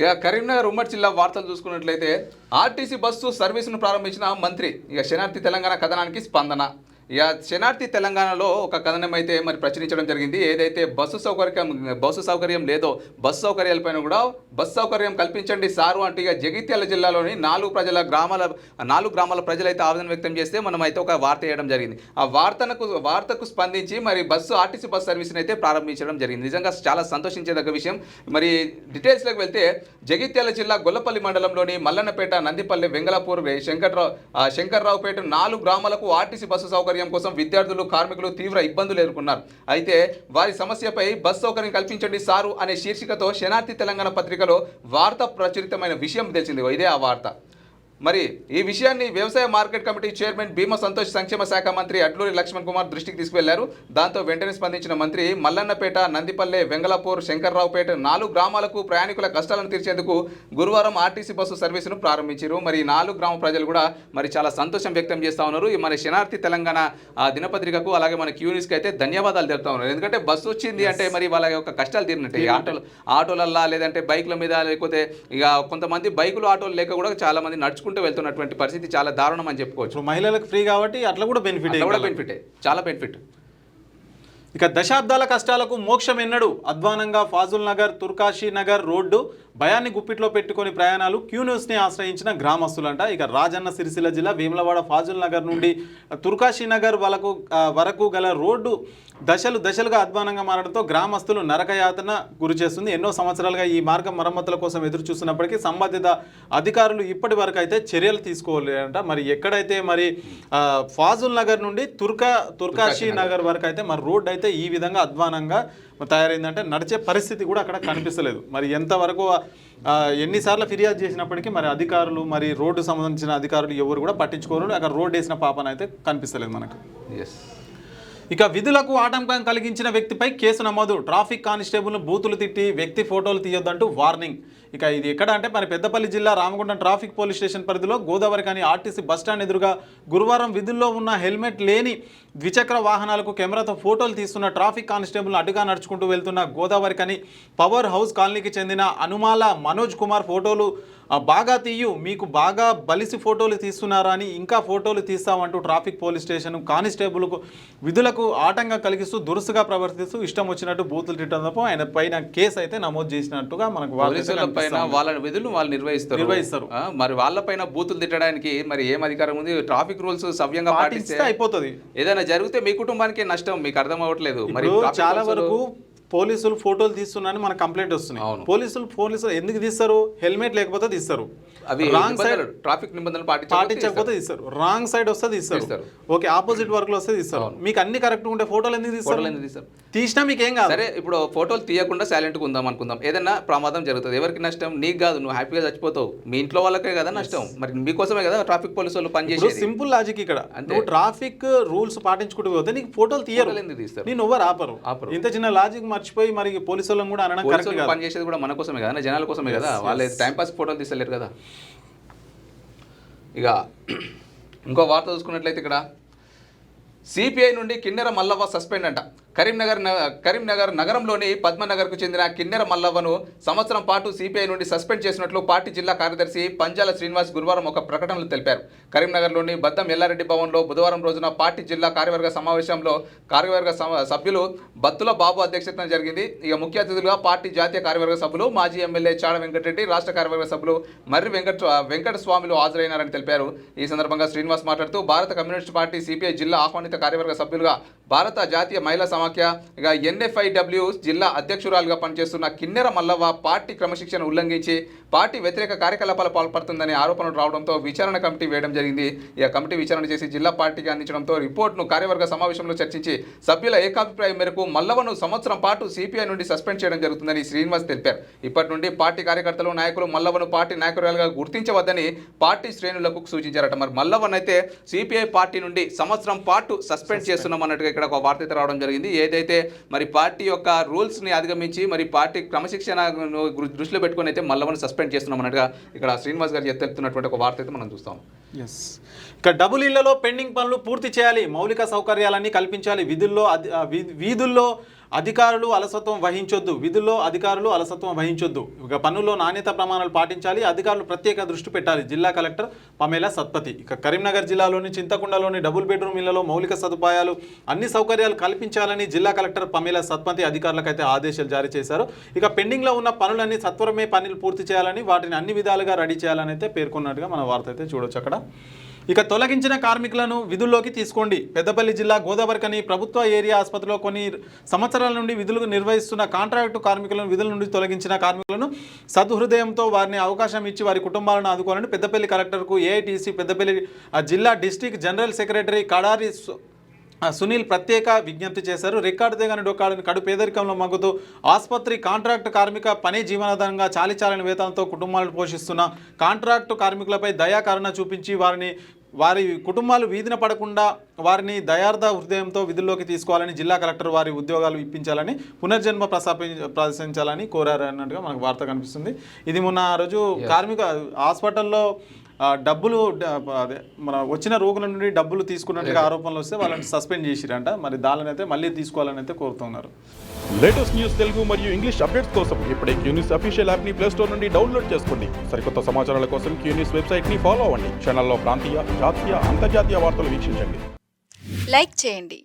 ఇక కరీంనగర్ ఉమ్మడి జిల్లా వార్తలు చూసుకున్నట్లయితే ఆర్టీసీ బస్సు సర్వీసును ప్రారంభించిన మంత్రి. ఇక శనార్థి తెలంగాణ కథనానికి స్పందన. ఇక శనార్థి తెలంగాణలో ఒక కథనం అయితే మరి ప్రచురించడం జరిగింది. ఏదైతే బస్సు సౌకర్యం లేదో బస్సు సౌకర్యాలపైన కూడా బస్సు సౌకర్యం కల్పించండి సారు అంటూ ఇక జగిత్యాల జిల్లాలోని 4 గ్రామాల ప్రజలైతే ఆవేదన వ్యక్తం చేస్తే మనం అయితే ఒక వార్త వేయడం జరిగింది. ఆ వార్తకు స్పందించి మరి ఆర్టీసీ బస్సు సర్వీస్ని అయితే ప్రారంభించడం జరిగింది. నిజంగా చాలా సంతోషించేదగ్గ విషయం. మరి డీటెయిల్స్లోకి వెళ్తే జగిత్యాల జిల్లా గొల్లపల్లి మండలంలోని మల్లన్నపేట, నందిపల్లి, వెంగళపూర్, శంకర్రావుపేట 4 గ్రామాలకు ఆర్టీసీ బస్సు సౌకర్యం కోసం విద్యార్థులు, కార్మికులు తీవ్ర ఇబ్బందులు ఎదుర్కొన్నారు. అయితే వారి సమస్యపై బస్ సౌకర్యం కల్పించండి సారు అనే శీర్షికతో శనార్థి తెలంగాణ పత్రికలో వార్త ప్రచురితమైన విషయం తెలిసింది. ఇదే ఆ వార్త. మరి ఈ విషయాన్ని వ్యవసాయ మార్కెట్ కమిటీ చైర్మన్ భీమా సంతోష్, సంక్షేమ శాఖ మంత్రి అడ్లూరి లక్ష్మణ్ కుమార్ దృష్టికి తీసుకువెళ్లారు. దాంతో వెంటనే స్పందించిన మంత్రి మల్లన్నపేట, నందిపల్లె, వెంగళపూర్, శంకర్రావుపేట 4 గ్రామాలకు ప్రయాణికుల కష్టాలను తీర్చేందుకు గురువారం ఆర్టీసీ బస్సు సర్వీసును ప్రారంభించారు. మరి 4 గ్రామ ప్రజలు కూడా మరి చాలా సంతోషం వ్యక్తం చేస్తూ ఉన్నారు. మన శనార్థి తెలంగాణ దినపత్రికకు అలాగే మన క్యూనిస్కి అయితే ధన్యవాదాలు తెలుపుతా ఉన్నారు. ఎందుకంటే బస్సు వచ్చింది అంటే మరి వాళ్ళ యొక్క కష్టాలు తీరినట్టే. ఆటోలల్లా లేదంటే బైక్ల మీద, లేకపోతే ఇక కొంతమంది బైకులు, ఆటోలు లేక కూడా చాలా మంది నడుచుకుంటూ వెళ్తున్నటువంటి పరిస్థితి చాలా దారుణం అని చెప్పుకోవచ్చు. మహిళలకు ఫ్రీ కాబట్టి అట్లా కూడా బెనిఫిట్, చాలా బెనిఫిట్. ఇక దశాబ్దాల కష్టాలకు మోక్షం ఎన్నడు. అధ్వానంగా ఫాజుల్ నగర్, తుర్కాషీ నగర్ రోడ్డు భయాన్ని గుప్పిట్లో పెట్టుకొని ప్రయాణాలు క్యూన్యూస్ని ఆశ్రయించిన గ్రామస్తులంట. ఇక రాజన్న సిరిసిల్ల జిల్లా వేములవాడ ఫాజుల్ నగర్ నుండి తుర్కాషీ నగర్ వరకు గల రోడ్డు దశలుగా అధ్వానంగా మారడంతో గ్రామస్తులు నరకయాతన గురి చేస్తుంది. ఎన్నో సంవత్సరాలుగా ఈ మార్గం మరమ్మతుల కోసం ఎదురు చూస్తున్నప్పటికీ సంబంధిత అధికారులు ఇప్పటి వరకు అయితే చర్యలు తీసుకోలేదంట. మరి ఎక్కడైతే మరి ఫాజుల్ నగర్ నుండి తుర్కాషీ నగర్ వరకు అయితే మరి రోడ్డు అయితే ఈ విధంగా అధ్వానంగా తయారైందంటే నడిచే పరిస్థితి కూడా అక్కడ కనిపిస్తలేదు. మరి ఎంతవరకు ఎన్నిసార్లు ఫిర్యాదు చేసినప్పటికీ మరి అధికారులు, మరి రోడ్డు సంబంధించిన అధికారులు ఎవరు కూడా పట్టించుకోరు. అక్కడ రోడ్డు వేసిన పాపన అయితే కనిపిస్తలేదు మనకు. ఇక విధులకు ఆటంకం కలిగించిన వ్యక్తిపై కేసు నమోదు. ట్రాఫిక్ కానిస్టేబుల్ను బూతులు తిట్టి వ్యక్తి ఫోటోలు తీయొద్దంటూ వార్నింగ్. ఇక ఇది ఎక్కడ అంటే మరి పెద్దపల్లి జిల్లా రామగుండం ట్రాఫిక్ పోలీస్ స్టేషన్ పరిధిలో గోదావరి కానీ ఆర్టీసీ బస్టాండ్ ఎదురుగా గురువారం విధుల్లో ఉన్న హెల్మెట్ లేని ద్విచక్ర వాహనాలకు కెమెరాతో ఫోటోలు తీస్తున్న ట్రాఫిక్ కానిస్టేబుల్ను అడ్డుగా నడుచుకుంటూ వెళ్తున్న గోదావరి కానీ పవర్ హౌస్ కాలనీకి చెందిన అనుమాల మనోజ్ కుమార్ ఫోటోలు బాగా తీయు, మీకు బాగా బలిసి ఫోటోలు తీస్తున్నారా అని ఇంకా ఫోటోలు తీస్తామంటూ ట్రాఫిక్ పోలీస్ స్టేషన్ కానిస్టేబుల్కు విధులకు ఆటంకం కలిగిస్తూ దురుసుగా ప్రవర్తిస్తూ ఇష్టం వచ్చినట్టు బూతులు తిట్టడంతో ఆయన పైన కేసు అయితే నమోదు చేసినట్టుగా మనకు వాళ్ళ విధులు వాళ్ళు నిర్వహిస్తారు. మరి వాళ్ళపైన బూతులు తిట్టడానికి మరి ఏం అధికారం ఉంది? ట్రాఫిక్ రూల్స్ సవ్యంగా పాటిస్తే అయిపోతుంది. ఏదైనా జరిగితే మీ కుటుంబానికి నష్టం, మీకు అర్థం అవ్వట్లేదు. మరి చాలా వరకు పోలీసులు ఫోటోలు తీస్తున్నారని మనకు కంప్లైంట్ వస్తున్నాయి. పోలీసులు ఎందుకు తీస్తారు? హెల్మెట్ లేకపోతే తీస్తారు, అవి రాంగ్ సైడ్ ట్రాఫిక్ నిబంధనలు పాటించకపోతే తీస్తారు, రాంగ్ సైడ్ వస్తే తీస్తారు, ఓకే ఆపోజిట్ వర్క్ లో వస్తే తీస్తారు. మీకు అన్ని కరెక్ట్ ఉంటే ఫోటోలు ఎందుకు తీస్తారు? తీసినా మీకు ఏం కాదు. సరే, ఇప్పుడు ఫోటోలు తీయకుండా సైలెంట్గా ఉందాం అనుకుందాం. ఏదైనా ప్రమాదం జరుగుతుంది, ఎవరికి నష్టం? నీకు కాదు, నువ్వు హ్యాపీగా చచ్చిపోతావు, మీ ఇంట్లో వాళ్ళకే కదా నష్టం. మరి మీకోసమే కదా ట్రాఫిక్ పోలీసు వాళ్ళు పనిచేసి. సింపుల్ లాజిక్ ఇక్కడ, నువ్వు ట్రాఫిక్ రూల్స్ పాటించుకుంటూ పోతే నీకు ఫోటోలు తీయాలి, ఎందుకు తీస్తారు? నేను ఎవరు ఆపరు. ఇంత చిన్న లాజిక్ మర్చిపోయి మరి పోలీసు వాళ్ళని కూడా అనడం కరెక్ట్ కాదు. పని చేసేది కూడా మన కోసమే కదా, జనాల కోసమే కదా. వాళ్ళు టైంపాస్ ఫోటోలు తీస్తలేరు కదా. ఇక ఇంకో వార్త చూసుకున్నట్లయితే ఇక్కడ సిపిఐ నుండి కిన్నెర మల్లవ్వ సస్పెండ్ అంట. కరీంనగర్ నగరంలోని పద్మనగర్కు చెందిన కిన్నెర మల్లవ్వను సంవత్సరం పాటు సిపిఐ నుండి సస్పెండ్ చేసినట్లు పార్టీ జిల్లా కార్యదర్శి పంజాల శ్రీనివాస్ గురువారం ఒక ప్రకటనలో తెలిపారు. కరీంనగర్లోని బద్దం ఎల్లారెడ్డి భవన్లో బుధవారం రోజున పార్టీ జిల్లా కార్యవర్గ సమావేశంలో కార్యవర్గ సభ్యులు బత్తుల బాబు అధ్యక్షతన జరిగింది. ఇక ముఖ్య అతిథులుగా పార్టీ జాతీయ కార్యవర్గ సభ్యులు మాజీ ఎమ్మెల్యే చాడ వెంకటరెడ్డి, రాష్ట్ర కార్యవర్గ సభ్యులు మర్రి వెంకట స్వామిలు హాజరైనారని తెలిపారు. ఈ సందర్భంగా శ్రీనివాస్ మాట్లాడుతూ భారత కమ్యూనిస్ట్ పార్టీ సిపిఐ జిల్లా ఆహ్వానిత కార్యవర్గ సభ్యులుగా భారత జాతీయ మహిళా సమాఖ్య ఇక NFIW జిల్లా అధ్యక్షురాలుగా పనిచేస్తున్న కిన్నెర మల్లవ్వ పార్టీ క్రమశిక్షణ ఉల్లంఘించి పార్టీ వ్యతిరేక కార్యకలాపాలు పాల్పడుతుందనే ఆరోపణలు రావడంతో విచారణ కమిటీ వేయడం జరిగింది. ఇక కమిటీ విచారణ చేసి జిల్లా పార్టీకి అందించడంతో రిపోర్ట్ను కార్యవర్గ సమావేశంలో చర్చించి సభ్యుల ఏకాభిప్రాయం మేరకు మల్లవ్వను సంవత్సరం పాటు సిపిఐ నుండి సస్పెండ్ చేయడం జరుగుతుందని శ్రీనివాస్ తెలిపారు. ఇప్పటి నుండి పార్టీ కార్యకర్తలు, నాయకులు మల్లవ్వను పార్టీ నాయకురాలుగా గుర్తించవద్దని పార్టీ శ్రేణులకు సూచించారట. మరి మల్లవ్వనైతే సిపిఐ పార్టీ నుండి సంవత్సరం పాటు సస్పెండ్ చేస్తున్నాం అన్నట్టుగా ఇక్కడ ఒక వార్త రావడం జరిగింది. ఏదైతే మరి పార్టీ యొక్క రూల్స్ని అధిగమించి మరి పార్టీ క్రమశిక్షణ దృష్టిలో పెట్టుకుని అయితే మల్లవ్వను సస్పెండ్ చేస్తున్నాం అన్నట్టుగా ఇక్కడ శ్రీనివాస్ గారు చెప్తున్నటువంటి ఒక వార్త అయితే మనం చూస్తాం. ఇక డబుల్ ఇళ్లలో పెండింగ్ పనులు పూర్తి చేయాలి, మౌలిక సౌకర్యాలన్నీ కల్పించాలి, వీధుల్లో అధికారులు అలసత్వం వహించొద్దు, విధుల్లో అధికారులు అలసత్వం వహించొద్దు, ఇక పనుల్లో నాణ్యత ప్రమాణాలు పాటించాలి, అధికారులు ప్రత్యేక దృష్టి పెట్టాలి. జిల్లా కలెక్టర్ పమేలా సత్పతి. ఇక కరీంనగర్ జిల్లాలోని చింతకుండలోని డబుల్ బెడ్రూమ్ ఇళ్లలో మౌలిక సదుపాయాలు అన్ని సౌకర్యాలు కల్పించాలని జిల్లా కలెక్టర్ పమేలా సత్పతి అధికారులకు అయితే ఆదేశాలు జారీ చేశారు. ఇక పెండింగ్లో ఉన్న పనులన్నీ సత్వరమే పనులు పూర్తి చేయాలని, వాటిని అన్ని విధాలుగా రెడీ చేయాలని అయితే పేర్కొన్నట్టుగా మన వార్త అయితే చూడొచ్చు అక్కడ. ఇక తొలగించిన కార్మికులను విధుల్లోకి తీసుకోండి. పెద్దపల్లి జిల్లా గోదావరికని ప్రభుత్వ ఏరియా ఆసుపత్రిలో కొన్ని సంవత్సరాల నుండి విధులు నిర్వహిస్తున్న కాంట్రాక్టు కార్మికులను విధుల నుండి తొలగించిన కార్మికులను సదుహృదయంతో వారిని అవకాశం ఇచ్చి వారి కుటుంబాలను ఆదుకోవాలని పెద్దపల్లి కలెక్టర్కు ఏఐటీసీ పెద్దపల్లి జిల్లా district general secretary Kadari Sunil ప్రత్యేక విజ్ఞప్తి చేశారు. రికార్డు తెగని డొక్కాడని కడు పేదరికంలో మగ్గుతూ ఆసుపత్రి కాంట్రాక్టు కార్మిక పని జీవనాధారంగా చాలిచాలని వేతనంతో కుటుంబాలను పోషిస్తున్న కాంట్రాక్టు కార్మికులపై దయాకరణ చూపించి వారి కుటుంబాలు వీధిన పడకుండా వారిని దయార్థ హృదయంతో విధుల్లోకి తీసుకోవాలని జిల్లా కలెక్టర్ వారి ఉద్యోగాలు ఇప్పించాలని, పునర్జన్మ ప్రసాదించాలని కోరారు అన్నట్టుగా మనకు వార్త కనిపిస్తుంది. ఇది మొన్న రోజు కార్మిక హాస్పిటల్లో డబ్బులు అదే మన వచ్చిన రోగుల నుండి డబ్బులు తీసుకున్నట్టుగా ఆరోపణలు వస్తే వాళ్ళని సస్పెండ్ చేసిరంట. మరి దానిని అయితే మళ్ళీ తీసుకోవాలని అయితే కోరుతున్నారు. లేటెస్ట్ న్యూస్ తెలుగు మరియు ఇంగ్లీష్ అప్డేట్స్ కోసం ఇప్పుడే క్యూన్యూస్ అఫీషియల్ యాప్ ని ప్లే స్టోర్ నుండి డౌన్లోడ్ చేసుకోండి. సరికొత్త సమాచారాల కోసం క్యూన్యూస్ వెబ్సైట్ ని ఫాలో అవ్వండి. ఛానల్లో ప్రాంతీయ, జాతీయ, అంతర్జాతీయ వార్తలు వీక్షించండి. లైక్ చేయండి.